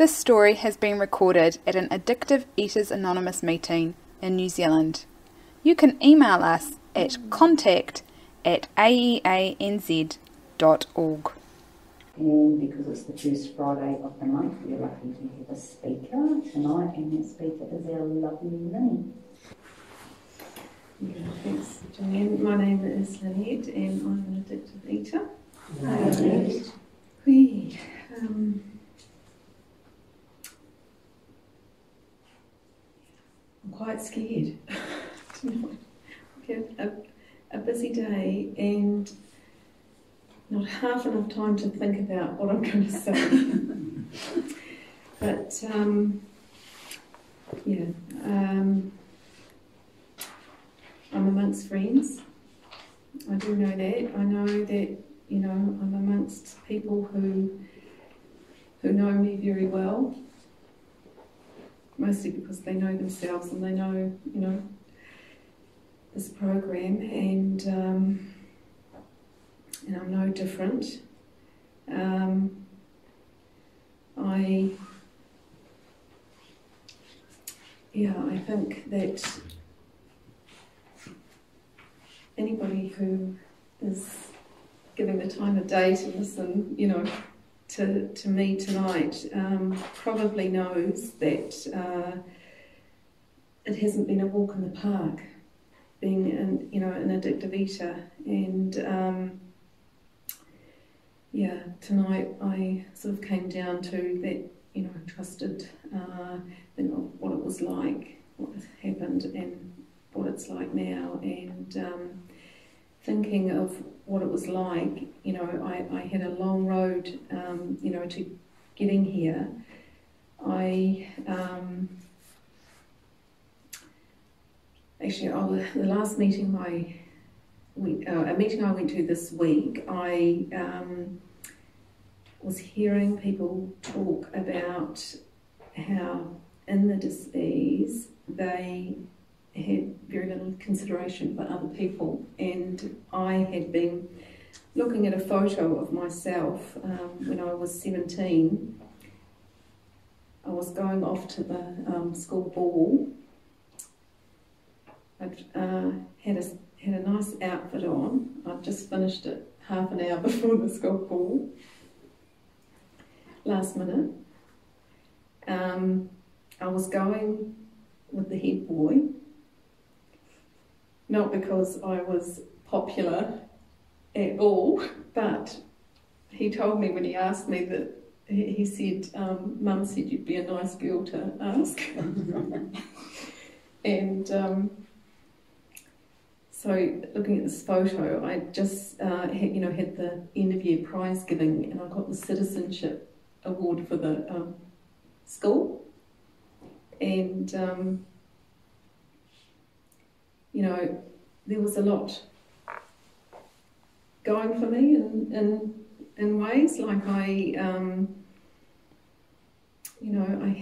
This story has been recorded at an Addictive Eaters Anonymous meeting in New Zealand. You can email us at contact@aeanz.org. And because it's the first Friday of the month, we're lucky to have a speaker tonight, and that speaker is our lovely Lynn. Yeah, thanks, Joanne. My name is Lynnette, and I'm an addictive eater. I'm quite scared tonight. We've had a busy day and not half enough time to think about what I'm going to say. But I'm amongst friends. I do know that. I know that, I'm amongst people who know me very well, mostly because they know themselves and they know, this program, and I'm no different. I think that anybody who is giving the time of day to listen, to me tonight, probably knows that it hasn't been a walk in the park, being an addictive eater. And tonight I sort of came down to that, trusted thing of what it was like, what happened, and what it's like now, and thinking of what it was like. I had a long road, to getting here. The last meeting a meeting I went to this week, I was hearing people talk about how in the disease they had very little consideration for other people, and I had been looking at a photo of myself when I was 17. I was going off to the school ball. I'd had a nice outfit on. I'd just finished it half an hour before the school ball. Last minute. I was going with the head boy, not because I was popular at all, but he told me when he asked me that, he said, Mum said you'd be a nice girl to ask. And so looking at this photo, I just had the end of year prize giving, and I got the citizenship award for the school. And there was a lot going for me in ways. Like I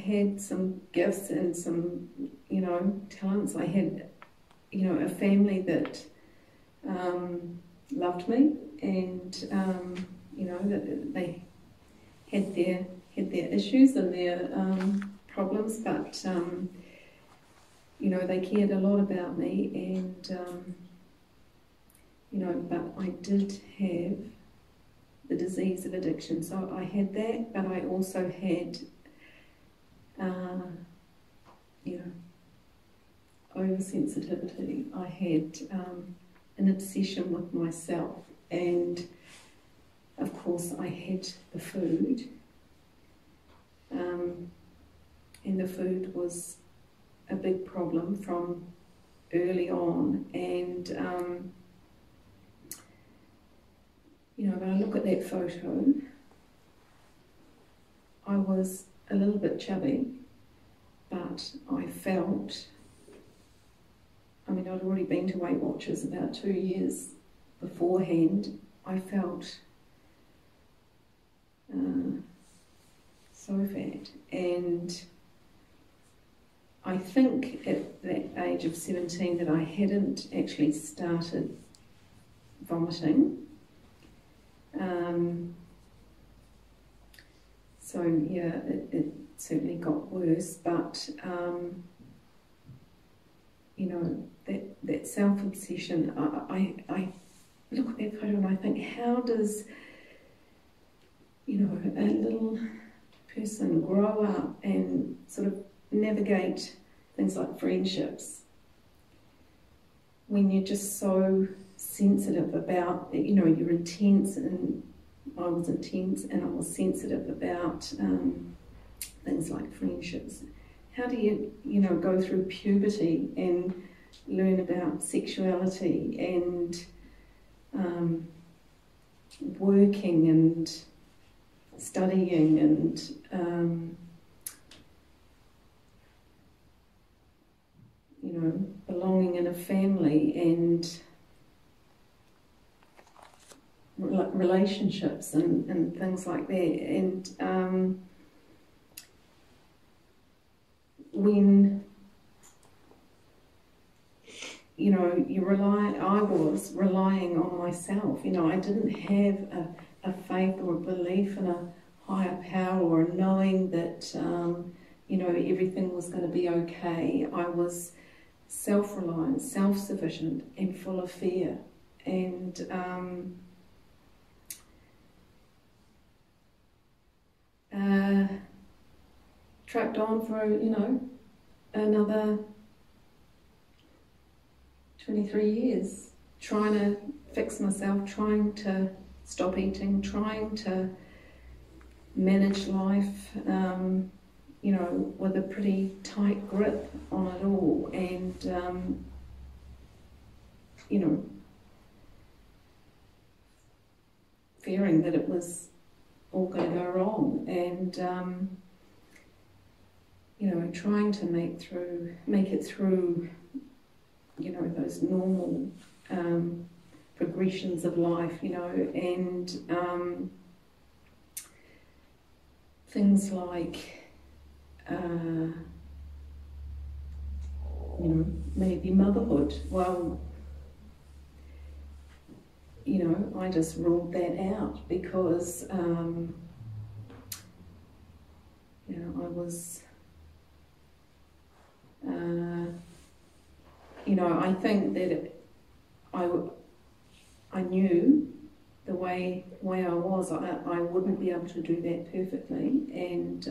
had some gifts and some talents. I had a family that loved me, and that they had their issues and their problems, but they cared a lot about me, and but I did have the disease of addiction. So I had that, but I also had oversensitivity. I had an obsession with myself, and of course I had the food, and the food was a big problem from early on. And when I look at that photo, I was a little bit chubby, but I felt, I'd already been to Weight Watchers about 2 years beforehand. I felt so fat, and I think at that age of 17 that I hadn't actually started vomiting. So yeah, it certainly got worse, but you know, that self-obsession, I look at that photo and I think, how does, you know, a little person grow up and sort of navigate things like friendships when you're just so sensitive about, you know, you're intense, and I was intense and I was sensitive about things like friendships. How do you, you know, go through puberty and learn about sexuality and working and studying and you know, belonging in a family and relationships and things like that. And when, you know, I was relying on myself. You know, I didn't have a faith or a belief in a higher power, or knowing that, you know, everything was going to be okay. I was self-reliant, self-sufficient, and full of fear. And tracked on for, you know, another 23 years, trying to fix myself, trying to stop eating, trying to manage life, you know, with a pretty tight grip on it all, and you know, fearing that it was all going to go wrong, and you know, trying to make it through, you know, those normal progressions of life, you know, and things like, you know, maybe motherhood. Well, you know, I just ruled that out because, you know, I was, you know, I think that I knew the way I was, I wouldn't be able to do that perfectly, and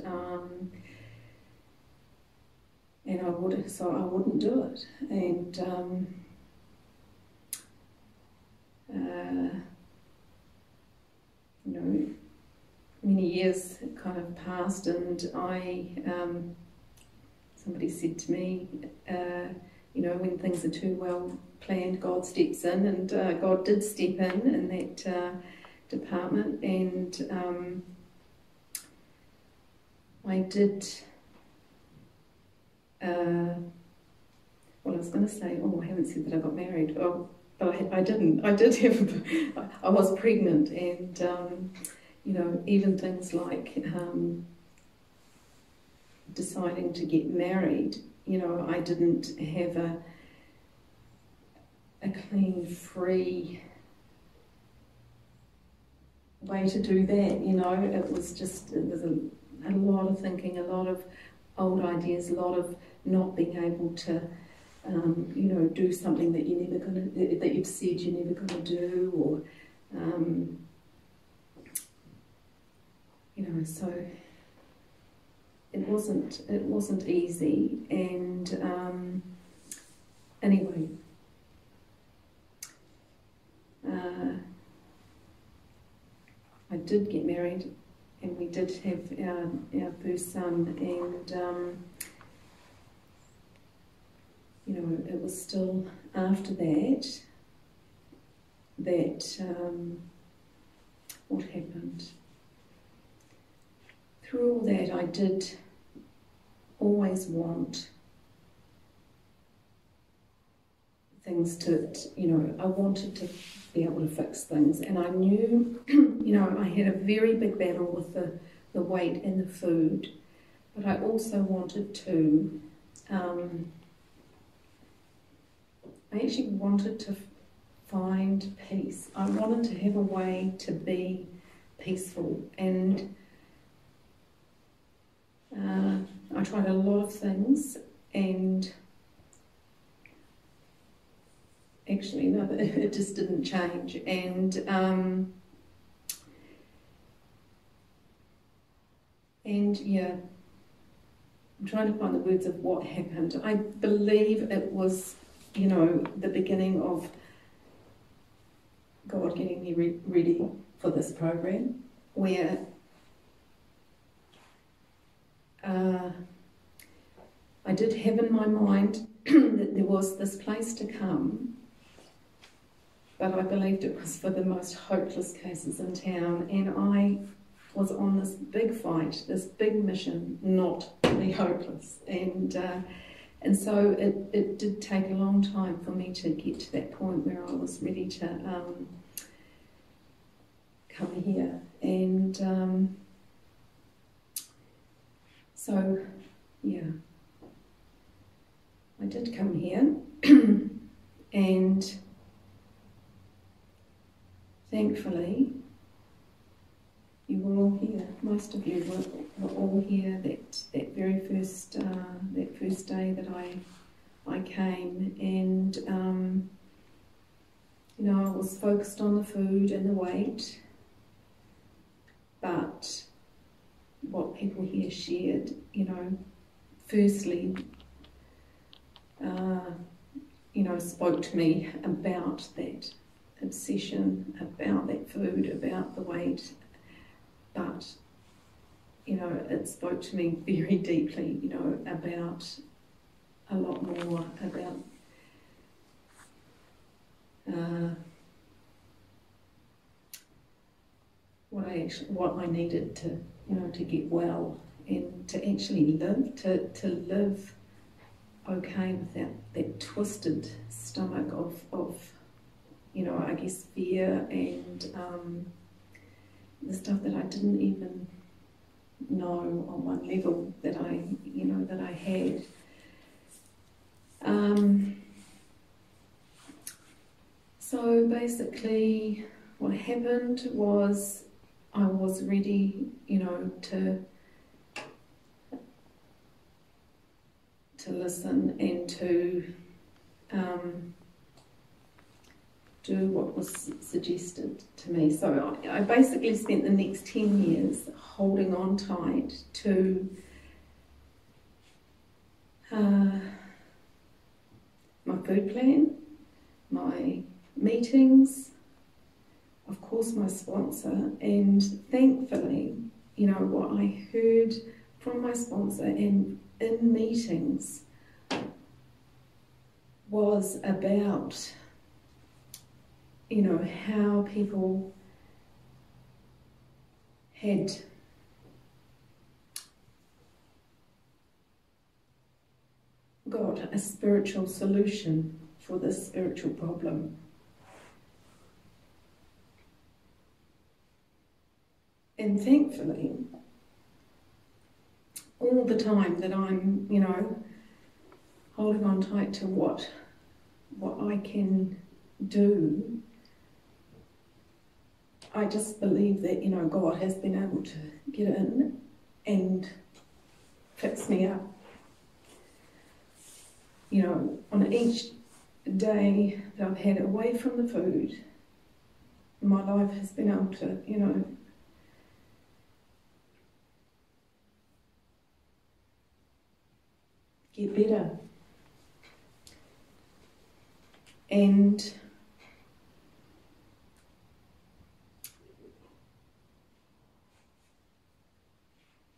I wouldn't do it, and you know, many years kind of passed, and somebody said to me, you know, when things are too well planned, God steps in, and God did step in that department, and I did, well, I was going to say, oh, I haven't said that I got married, oh, but I didn't. I did have, I was pregnant, and, you know, even things like deciding to get married, you know, I didn't have a clean, free way to do that, you know. It was just, it was a lot of thinking, a lot of old ideas, a lot of not being able to, you know, do something that you're never going to, that you've said you're never going to do, or, you know, so it wasn't easy, and anyway, I did get married, and we did have our first son, and you know, it was still after that what happened. Through all that, I did always want things to, you know, I wanted to be able to fix things, and I knew, you know, I had a very big battle with the weight and the food, but I also wanted to, I actually wanted to find peace. I wanted to have a way to be peaceful, and tried a lot of things, and actually, no, it just didn't change. And yeah, I'm trying to find the words of what happened. I believe it was, you know, the beginning of God getting me ready for this program, where I did have in my mind that there was this place to come, but I believed it was for the most hopeless cases in town, and I was on this big fight, this big mission not to be hopeless, and so it did take a long time for me to get to that point where I was ready to come here, and so yeah, I did come here, and thankfully you were all here. Most of you were all here that very first day that I came, and you know, I was focused on the food and the weight, but what people here shared, you know, firstly, you know, spoke to me about that obsession, about that food, about the weight, but, you know, it spoke to me very deeply, you know, about a lot more, about what I needed to, you know, to get well and to actually live, to live okay with that twisted stomach of, you know, I guess fear and the stuff that I didn't even know on one level that I, you know, that I had. So basically what happened was I was ready, you know, to listen and to do what was suggested to me. So I basically spent the next 10 years holding on tight to my food plan, my meetings, of course my sponsor, and thankfully, you know, what I heard from my sponsor and in meetings was about, you know, how people had got a spiritual solution for this spiritual problem. And thankfully, all the time that I'm, you know, holding on tight to what I can do, I just believe that, you know, God has been able to get in and fix me up. You know, on each day that I've had away from the food, my life has been able to, you know, get better. And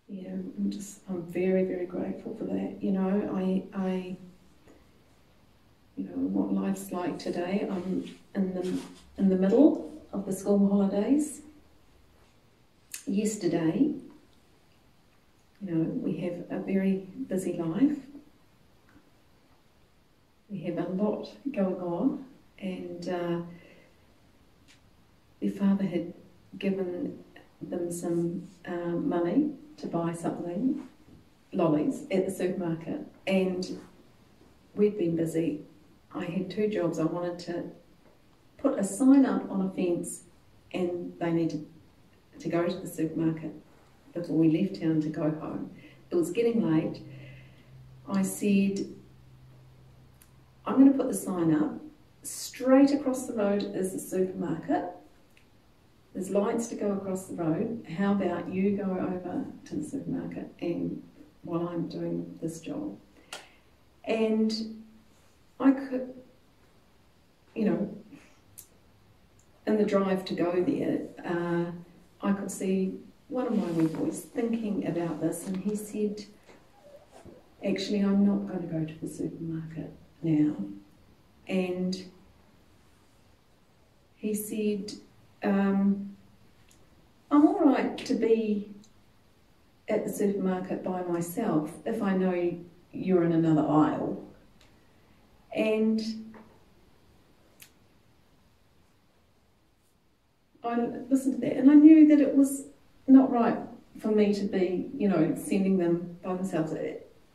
yeah, I'm very, very grateful for that. You know, I you know, what life's like today. I'm in the middle of the school holidays. Yesterday, you know, we have a very busy life. We have a lot going on, and their father had given them some money to buy something, lollies, at the supermarket, and we'd been busy. I had 2 jobs. I wanted to put a sign up on a fence, and they needed to go to the supermarket before we left town to go home. it was getting late, I said, I'm going to put the sign up. Straight across the road is the supermarket. There's lights to go across the road. How about you go over to the supermarket and while I'm doing this job? And I could, you know, in the drive to go there, I could see one of my wee boys thinking about this, and he said, actually, I'm not going to go to the supermarket now. And he said, I'm all right to be at the supermarket by myself if I know you're in another aisle. And I listened to that, and I knew that it was not right for me to be, you know, sending them by themselves.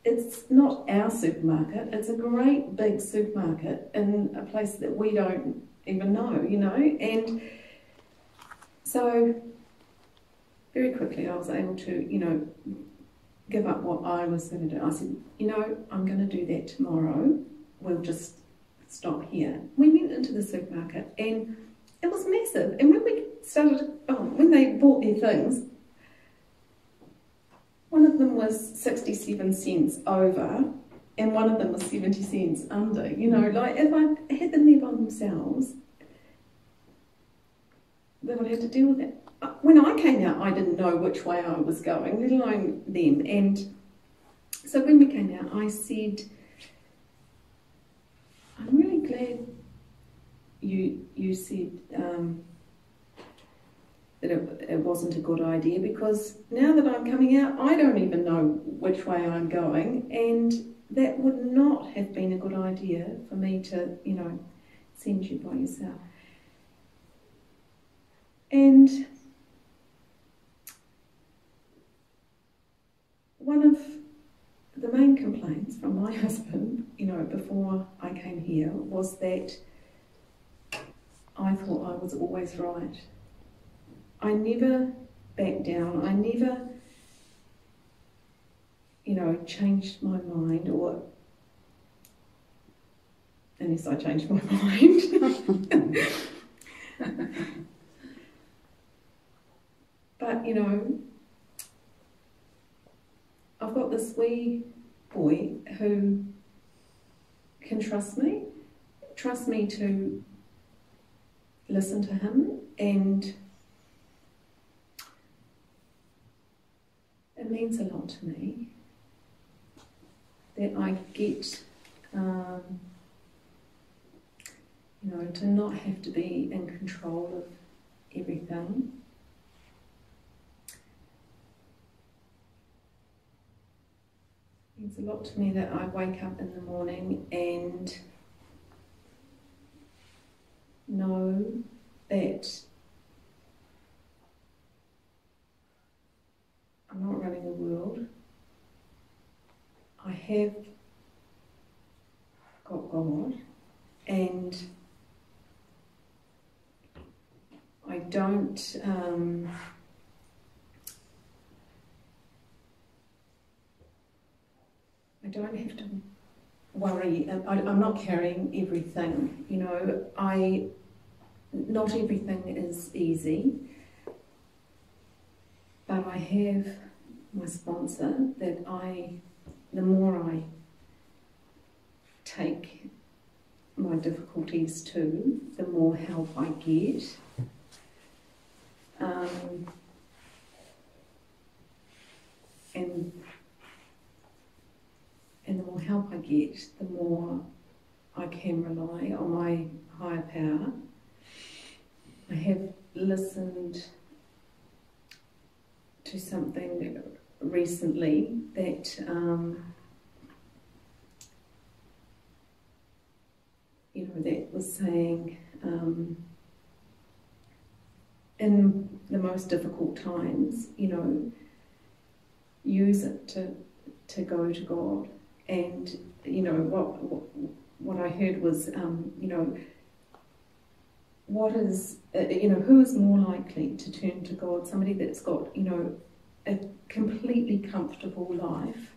It's not our supermarket. It's a great big supermarket in a place that we don't even know, you know. And so very quickly I was able to, you know, give up what I was going to do. I said, you know, I'm going to do that tomorrow. We'll just stop here. We went into the supermarket and it was massive. And when we started, when they bought their things, one of them was 67 cents over and one of them was 70 cents under. You know, like if I had them there by themselves, they would have to deal with it. When I came out, I didn't know which way I was going, let alone them. And so when we came out, I said, I'm really glad you said that it wasn't a good idea, because now that I'm coming out, I don't even know which way I'm going, and that would not have been a good idea for me to, you know, send you by yourself. And one of the main complaints from my husband, you know, before I came here was that I thought I was always right. I never backed down. I never, you know, changed my mind, or unless I changed my mind. But, you know, I've got this wee boy who can trust me to listen to him, and it means a lot to me that I get, you know, to not have to be in control of everything. It means a lot to me that I wake up in the morning and know that I'm not running the world. I have got God, and I don't have to worry. I'm not carrying everything, you know. Not everything is easy, but I have my sponsor that the more I take my difficulties to, the more help I get. And the more help I get, the more I can rely on my higher power. I have listened to something recently that you know, that was saying in the most difficult times, you know, use it to go to God. And you know, what I heard was, you know, what is, you know, who is more likely to turn to God? Somebody that's got, you know, a completely comfortable life,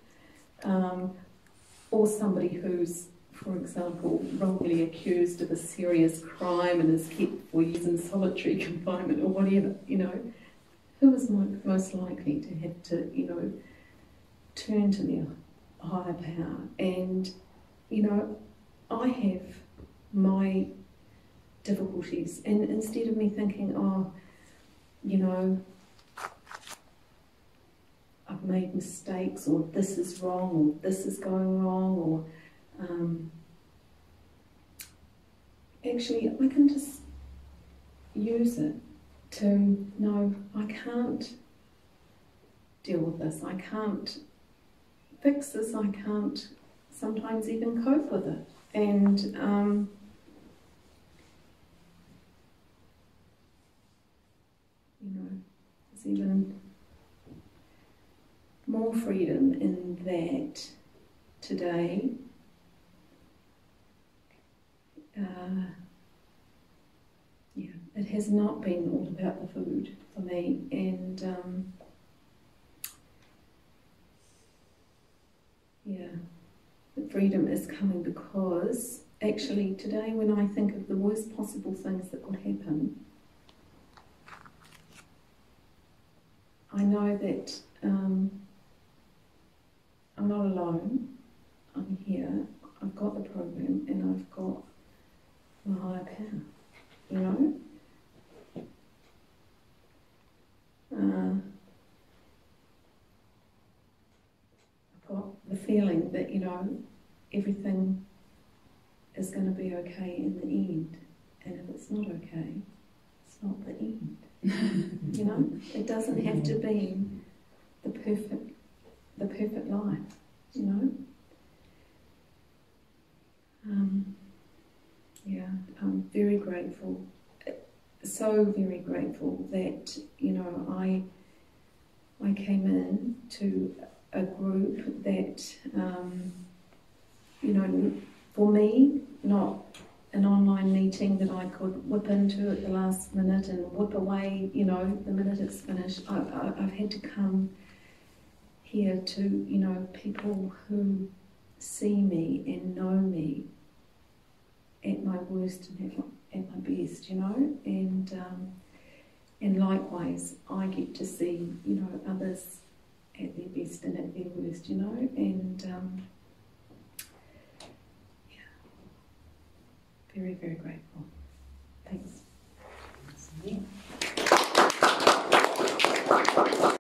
or somebody who's, for example, wrongly accused of a serious crime and is kept for years in solitary confinement or whatever, who is most likely to have to, turn to their higher power? And, I have my difficulties, and instead of me thinking, I've made mistakes, or this is wrong, or this is going wrong, or actually I can just use it to know I can't deal with this, I can't fix this, I can't sometimes even cope with it. And there's even more freedom in that today. It has not been all about the food for me, and the freedom is coming because actually today, when I think of the worst possible things that could happen, I know that I'm not alone. I'm here. I've got the program, and I've got my higher power. I've got the feeling that everything is going to be okay in the end, and if it's not okay, it's not the end. It doesn't have to be the perfect life. I'm very grateful, so very grateful that I came in to a group that for me, not an online meeting that I could whip into at the last minute and whip away, the minute it's finished. I've had to come here to, people who see me and know me at my worst and at my best, and likewise I get to see, others at their best and at their worst, and very, very grateful.